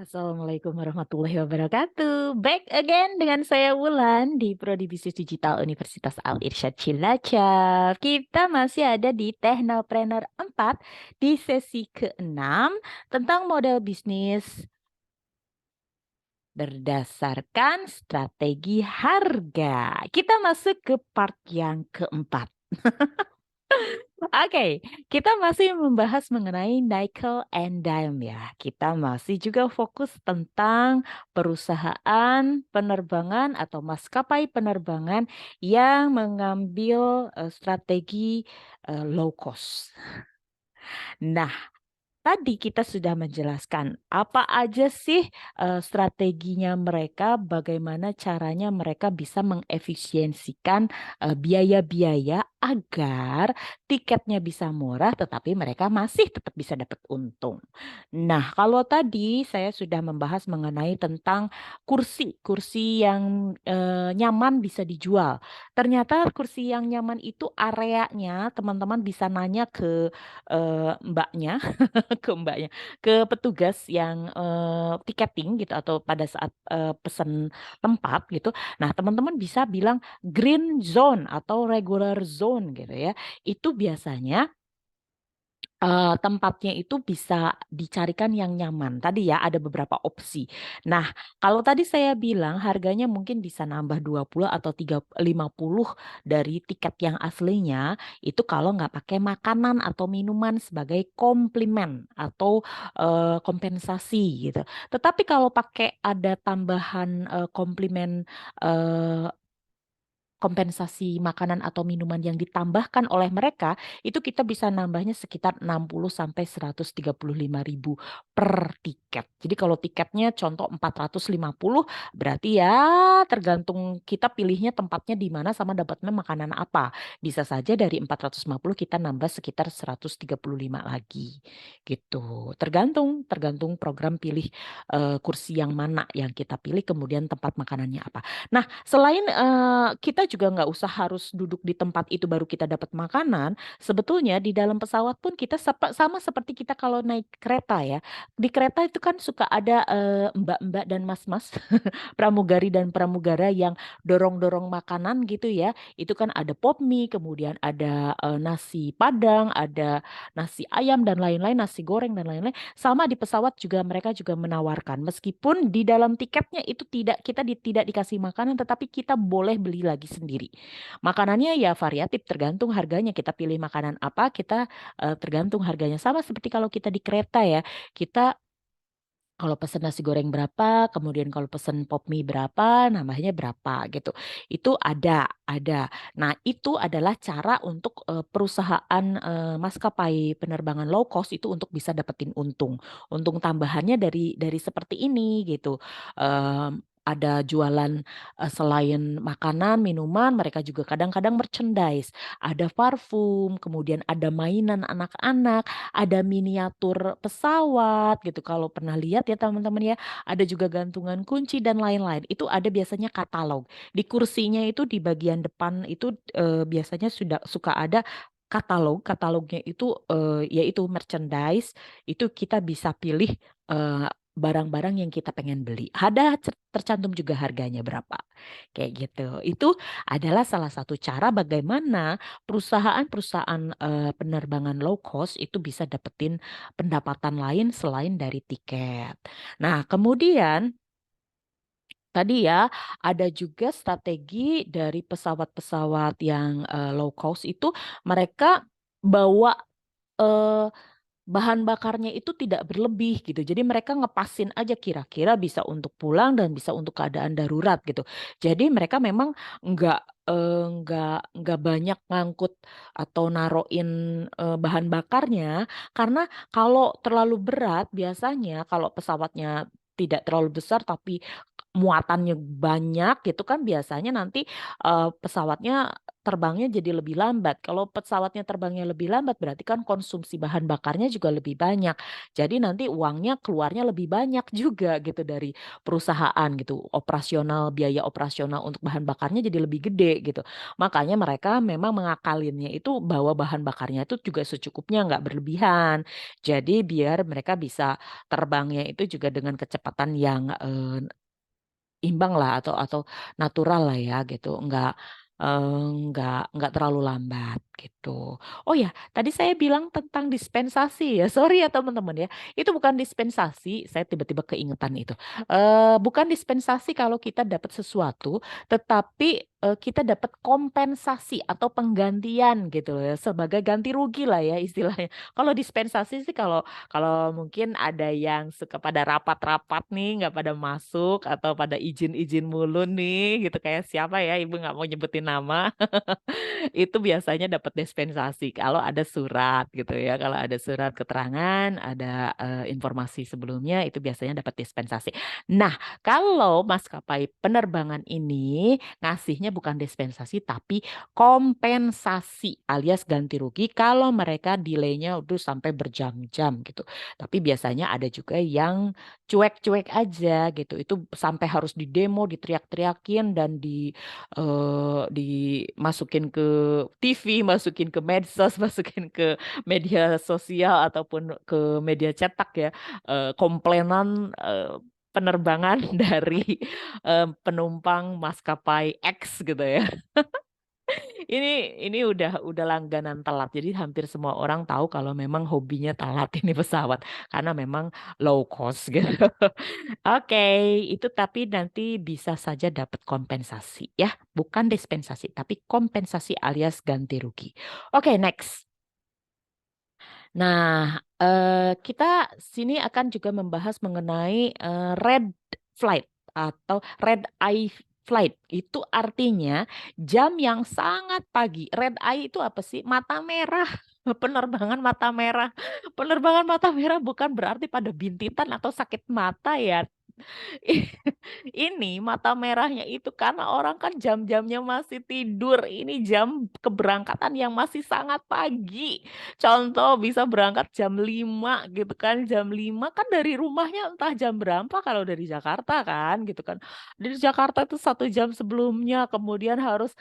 Assalamualaikum warahmatullahi wabarakatuh. Back again dengan saya Wulan di Prodi Bisnis Digital Universitas Al Irsyad Cilacap. Kita masih ada di Technopreneur 4 di sesi ke-6 tentang model bisnis berdasarkan strategi harga. Kita masuk ke part yang keempat. Oke, kita masih membahas mengenai nickel and dime ya. Kita masih juga fokus tentang perusahaan penerbangan atau maskapai penerbangan yang mengambil strategi low cost. Nah, tadi kita sudah menjelaskan apa aja sih strateginya mereka, bagaimana caranya mereka bisa mengefisiensikan biaya-biaya agar tiketnya bisa murah, tetapi mereka masih tetap bisa dapat untung. Nah, kalau tadi saya sudah membahas mengenai tentang kursi yang nyaman bisa dijual. Ternyata kursi yang nyaman itu areanya teman-teman bisa nanya ke mbaknya ke mbaknya, ke petugas yang tiketing gitu atau pada saat pesan tempat gitu. Nah, teman-teman bisa bilang green zone atau regular zone gitu ya. Itu biasanya tempatnya itu bisa dicarikan yang nyaman. Tadi ya ada beberapa opsi. Nah, kalau tadi saya bilang harganya mungkin bisa nambah 20 atau 50 dari tiket yang aslinya, itu kalau nggak pakai makanan atau minuman sebagai komplimen atau kompensasi gitu. Tetapi kalau pakai ada tambahan komplimen eh, kompensasi makanan atau minuman yang ditambahkan oleh mereka, itu kita bisa nambahnya sekitar 60 sampai 135.000 per tiket. Jadi kalau tiketnya contoh 450, berarti ya tergantung kita pilihnya tempatnya di mana sama dapatnya makanan apa. Bisa saja dari 450 kita nambah sekitar 135 lagi. Gitu. Tergantung program pilih kursi yang mana yang kita pilih, kemudian tempat makanannya apa. Nah, selain kita juga nggak usah harus duduk di tempat itu baru kita dapat makanan, sebetulnya di dalam pesawat pun kita sama seperti kita kalau naik kereta ya. Di kereta itu kan suka ada mbak-mbak dan mas-mas, pramugari dan pramugara yang dorong-dorong makanan gitu ya. Itu kan ada pop mie, kemudian ada nasi Padang, ada nasi ayam dan lain-lain, nasi goreng dan lain-lain. Sama di pesawat juga mereka juga menawarkan, meskipun di dalam tiketnya itu tidak dikasih makanan, tetapi kita boleh beli lagi sendiri. Makanannya ya variatif, tergantung harganya. Kita pilih makanan apa, kita tergantung harganya. Sama seperti kalau kita di kereta ya, kita kalau pesen nasi goreng berapa, kemudian kalau pesen pop mie berapa, nambahnya berapa gitu. Itu ada. Nah, itu adalah cara untuk perusahaan maskapai penerbangan low cost itu untuk bisa dapetin untung. Untung tambahannya dari seperti ini gitu. Ada jualan selain makanan, minuman, mereka juga kadang-kadang merchandise. Ada parfum, kemudian ada mainan anak-anak, ada miniatur pesawat gitu. Kalau pernah lihat ya teman-teman ya, ada juga gantungan kunci dan lain-lain. Itu ada biasanya katalog. Di kursinya itu di bagian depan itu biasanya sudah suka ada katalog. Katalognya itu yaitu merchandise. Itu kita bisa pilih eh, barang-barang yang kita pengen beli. Ada tercantum juga harganya berapa. Kayak gitu. Itu adalah salah satu cara bagaimana perusahaan-perusahaan penerbangan low cost itu bisa dapetin pendapatan lain selain dari tiket. Nah, kemudian tadi ya ada juga strategi dari pesawat-pesawat yang low cost itu mereka bawa eh, bahan bakarnya itu tidak berlebih gitu. Jadi mereka ngepasin aja kira-kira bisa untuk pulang dan bisa untuk keadaan darurat gitu. Jadi mereka memang nggak nggak banyak ngangkut atau naroin bahan bakarnya karena kalau terlalu berat biasanya kalau pesawatnya tidak terlalu besar tapi muatannya banyak gitu kan biasanya nanti pesawatnya terbangnya jadi lebih lambat. Kalau pesawatnya terbangnya lebih lambat berarti kan konsumsi bahan bakarnya juga lebih banyak. Jadi nanti uangnya keluarnya lebih banyak juga gitu dari perusahaan gitu. Operasional, biaya operasional untuk bahan bakarnya jadi lebih gede gitu. Makanya mereka memang mengakalinnya itu bahwa bahan bakarnya itu juga secukupnya nggak berlebihan. Jadi biar mereka bisa terbangnya itu juga dengan kecepatan yang imbang lah atau natural lah ya gitu nggak terlalu lambat gitu. Oh ya, tadi saya bilang tentang dispensasi ya. Sorry ya teman-teman ya. Itu bukan dispensasi, saya tiba-tiba keingetan itu. Bukan dispensasi kalau kita dapat sesuatu, tetapi kita dapat kompensasi atau penggantian gitu loh ya, sebagai ganti rugi lah ya istilahnya. Kalau dispensasi sih kalau kalau mungkin ada yang suka pada rapat-rapat nih, nggak pada masuk atau pada izin-izin mulu nih, gitu kayak siapa ya, ibu nggak mau nyebutin nama, itu biasanya dapat dispensasi kalau ada surat gitu ya. Kalau ada surat keterangan, ada informasi sebelumnya, itu biasanya dapat dispensasi. Nah, kalau maskapai penerbangan ini ngasihnya bukan dispensasi, tapi kompensasi alias ganti rugi kalau mereka delaynya udah sampai berjam-jam gitu. Tapi biasanya ada juga yang cuek-cuek aja gitu. Itu sampai harus didemo, diteriak-teriakin dan dimasukin ke TV, masukin ke medsos, masukin ke media sosial ataupun ke media cetak ya. Komplainan penerbangan dari penumpang maskapai X gitu ya. Ini ini udah langganan telat. Jadi hampir semua orang tahu kalau memang hobinya telat ini pesawat karena memang low cost gitu. Oke, itu tapi nanti bisa saja dapat kompensasi ya, bukan dispensasi tapi kompensasi alias ganti rugi. Oke, next. Nah, kita sini akan juga membahas mengenai red flight atau red eye flight. Itu artinya jam yang sangat pagi. Red eye itu apa sih? Mata merah. Penerbangan mata merah. Penerbangan mata merah bukan berarti pada bintitan atau sakit mata ya. Ini mata merahnya itu karena orang kan jam-jamnya masih tidur. Ini jam keberangkatan yang masih sangat pagi. Contoh bisa berangkat jam 5 gitu kan. Jam 5 kan dari rumahnya entah jam berapa kalau dari Jakarta kan gitu kan. Dari Jakarta itu 1 jam sebelumnya. Kemudian harus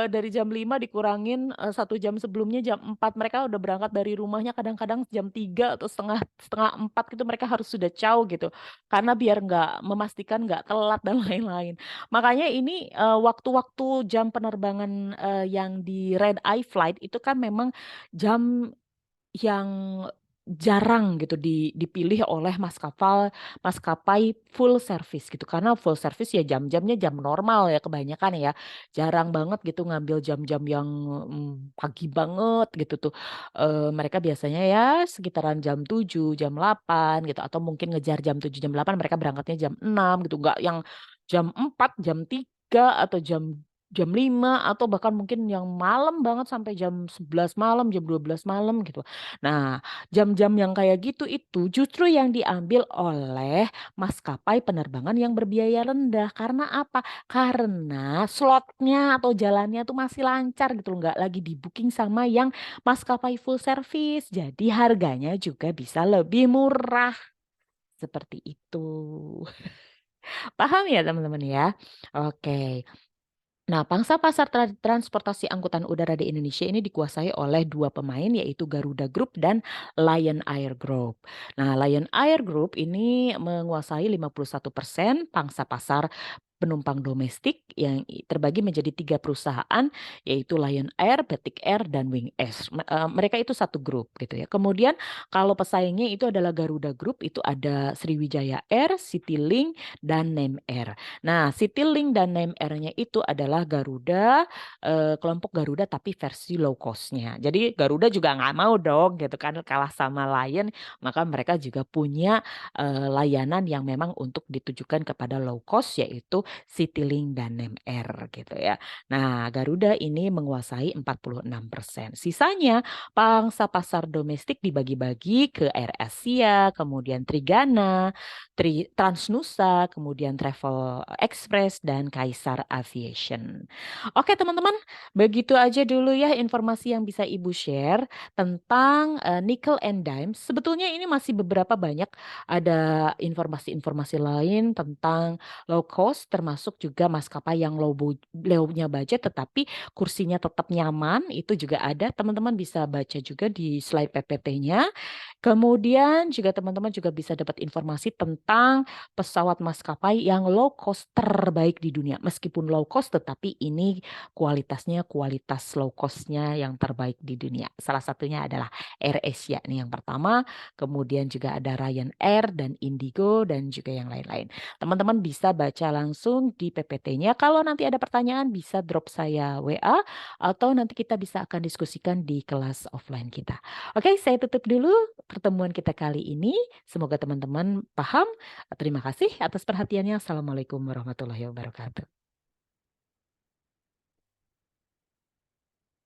dari jam 5 dikurangin 1 jam sebelumnya jam 4. Mereka udah berangkat dari rumahnya kadang-kadang jam 3 atau setengah setengah 4 gitu mereka harus sudah jauh gitu karena biar nggak memastikan nggak telat dan lain-lain. Makanya ini waktu-waktu jam penerbangan yang di red eye flight itu kan memang jam yang jarang gitu dipilih oleh maskapai full service gitu karena full service ya jam-jamnya jam normal ya kebanyakan ya jarang banget gitu ngambil jam-jam yang pagi banget gitu tuh. Mereka biasanya ya sekitaran jam 7 jam 8 gitu atau mungkin ngejar jam 7 jam 8 mereka berangkatnya jam 6 gitu nggak yang jam 4 jam 3 atau jam 5 atau bahkan mungkin yang malam banget sampai jam 11 malam, jam 12 malam gitu. Nah, jam-jam yang kayak gitu itu justru yang diambil oleh maskapai penerbangan yang berbiaya rendah. Karena apa? Karena slotnya atau jalannya tuh masih lancar gitu loh, nggak lagi di booking sama yang maskapai full service. Jadi harganya juga bisa lebih murah. Seperti itu. Paham ya teman-teman ya? Oke. Nah, pangsa pasar transportasi angkutan udara di Indonesia ini dikuasai oleh dua pemain yaitu Garuda Group dan Lion Air Group. Nah, Lion Air Group ini menguasai 51% pangsa pasar penumpang domestik yang terbagi menjadi 3 perusahaan yaitu Lion Air, Batik Air, dan Wing Air. Mereka itu satu grup gitu ya. Kemudian kalau pesaingnya itu adalah Garuda Group itu ada Sriwijaya Air, Citylink, dan Nem Air. Nah, Citylink dan Nem Air-nya itu adalah Garuda, kelompok Garuda tapi versi low cost-nya. Jadi Garuda juga nggak mau dong gitu kan kalah sama Lion, maka mereka juga punya layanan yang memang untuk ditujukan kepada low cost yaitu Citylink dan NemAir gitu ya. Nah, Garuda ini menguasai 46%. Sisanya pangsa pasar domestik dibagi-bagi ke AirAsia, kemudian Trigana, Transnusa, kemudian Travel Express dan Kaisar Aviation. Oke, teman-teman, begitu aja dulu ya informasi yang bisa Ibu share tentang nickel and dime. Sebetulnya ini masih beberapa banyak ada informasi-informasi lain tentang low cost termasuk juga maskapai yang low-nya budget tetapi kursinya tetap nyaman itu juga ada. Teman-teman bisa baca juga di slide PPT-nya. Kemudian juga teman-teman juga bisa dapat informasi tentang pesawat maskapai yang low cost terbaik di dunia. Meskipun low cost tetapi ini kualitasnya kualitas low cost-nya yang terbaik di dunia. Salah satunya adalah AirAsia nih yang pertama, kemudian juga ada Ryanair dan Indigo dan juga yang lain-lain. Teman-teman bisa baca langsung di PPT-nya. Kalau nanti ada pertanyaan bisa drop saya WA atau nanti kita bisa akan diskusikan di kelas offline kita. Oke, saya tutup dulu pertemuan kita kali ini. Semoga teman-teman paham. Terima kasih atas perhatiannya. Assalamualaikum warahmatullahi wabarakatuh.